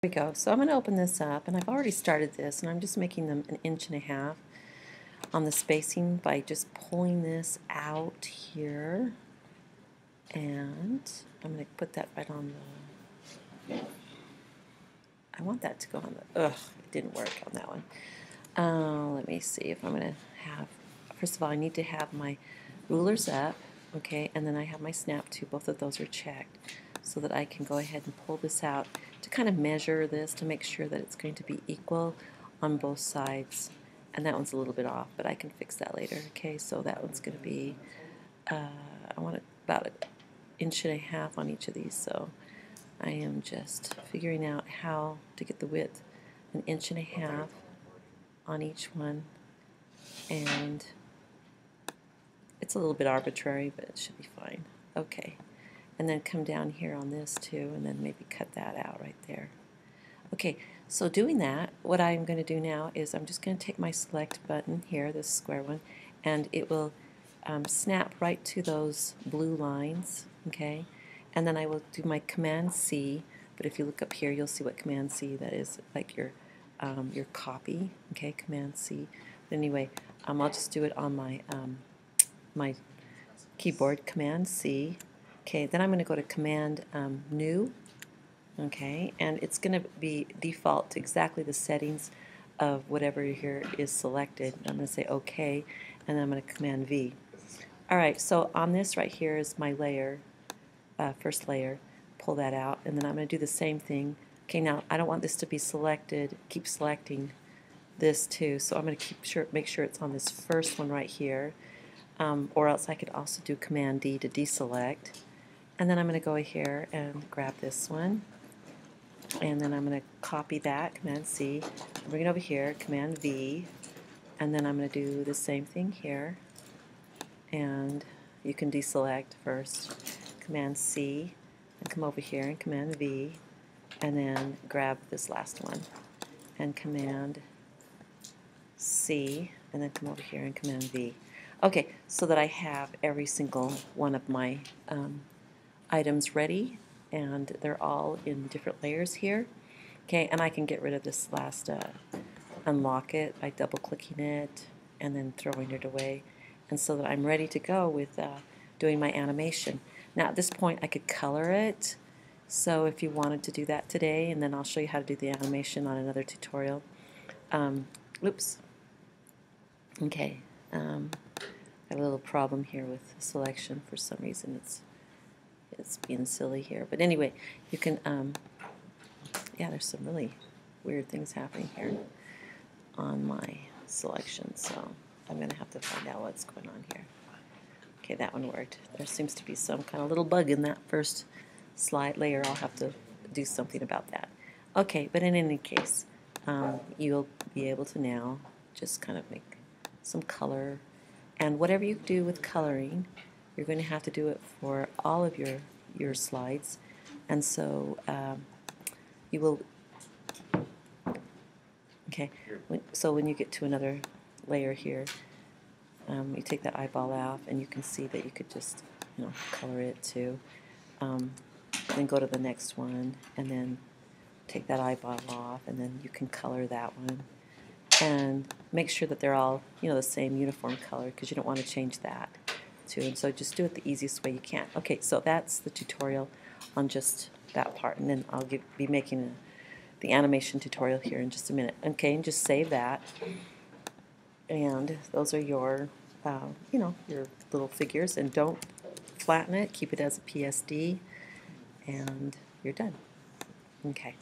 we go. So I'm going to open this up, and I've already started this, and I'm just making them 1.5 inches on the spacing by just pulling this out here, and I'm going to put that right on the, I want that to go on the, it didn't work on that one. Let me see if I'm going to have, first of all, I need to have my rulers up, okay, and then I have my snap too. Both of those are checked so that I can go ahead and pull this out to kind of measure this to make sure that it's going to be equal on both sides. And that one's a little bit off, but I can fix that later. Okay, so that one's going to be, I want about 1.5 inches on each of these, so I am just figuring out how to get the width 1.5 inches on each one, and it's a little bit arbitrary, but it should be fine. Okay, and then come down here on this too, and then maybe cut that out right there. Okay, so doing that, what I'm going to do now is I'm just going to take my select button here, this square one, and it will snap right to those blue lines, okay? And then I will do my Command C, but if you look up here, you'll see what Command C, that is like your copy, okay, Command C. But anyway, I'll just do it on my, my keyboard, Command C. Okay, then I'm going to go to Command New, okay, and it's going to be default to exactly the settings of whatever here is selected. I'm going to say OK, and then I'm going to Command V. Alright, so on this right here is my layer, first layer. Pull that out, and then I'm going to do the same thing. Okay, now I don't want this to be selected. Keep selecting this too, so I'm going to make sure it's on this first one right here, or else I could also do Command D to deselect. And then I'm going to go here and grab this one, and then I'm going to copy that, Command C, bring it over here, Command V, and then I'm going to do the same thing here, and you can deselect first, Command C, and come over here and Command V, and then grab this last one, and Command C, and then come over here and Command V. Okay, so that I have every single one of my items ready, and they're all in different layers here. Okay, and I can get rid of this last unlock it by double clicking it and then throwing it away, and so that I'm ready to go with doing my animation. Now at this point I could color it, so if you wanted to do that today, and then I'll show you how to do the animation on another tutorial. Oops. Okay, got a little problem here with selection for some reason. It's being silly here, but anyway, you can yeah, there's some really weird things happening here on my selection, so I'm going to have to find out what's going on here. Okay, that one worked. There seems to be some kind of little bug in that first slide layer. I'll have to do something about that. Okay, but in any case, you'll be able to now just kind of make some color, and whatever you do with coloring, you're going to have to do it for all of your slides, and so you will, okay, so when you get to another layer here, you take that eyeball out, and you can see that you could just, color it too. Then go to the next one, and then take that eyeball off, and then you can color that one. And make sure that they're all, the same uniform color, because you don't want to change that too. And so just do it the easiest way you can. Okay, so that's the tutorial on just that part, and then I'll be making the animation tutorial here in just a minute. Okay, and just save that. And those are your, your little figures, and don't flatten it. Keep it as a PSD, and you're done. Okay.